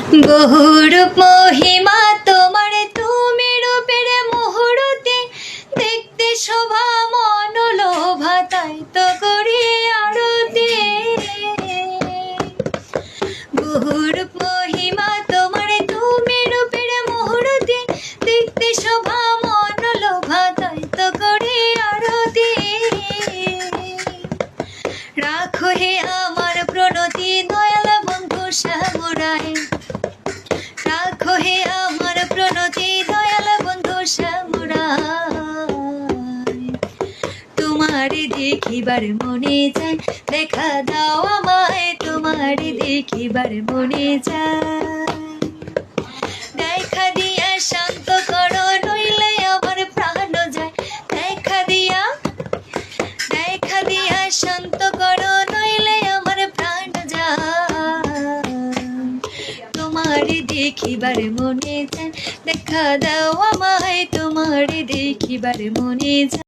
বহুরূপ মহিমা তোমার, তুমি রূপের মুহূর্তে দেখতে শোভা মনোলোভা, তাই তো করি আরতি। বহুরূপ মহিমা তোমার, তুমি রূপের মুহূর্তে দেখতে শোভা মনোলোভা, তাই তো করি আরতি। রাখো হে আমার প্রণতি দয়াল বন্ধু শ্যামরায়, রাখো হে আমার প্রণতি দয়াল বন্ধু শ্যামরায়। তোমার দেখিবার মনে যায়, দেখা দাও আমায়, তোমার দেখিবার মনে যায়। দেখা দিয়া শান্ত করো, নইলে আমার প্রাণ যায়। দেখা দিয়া শান্ত করো, নইলে আমার প্রাণ যায়। তোমার দেখিবার মনে যায়, দেখা দাও আমায়, তোমার দেখিবার মনে যায়।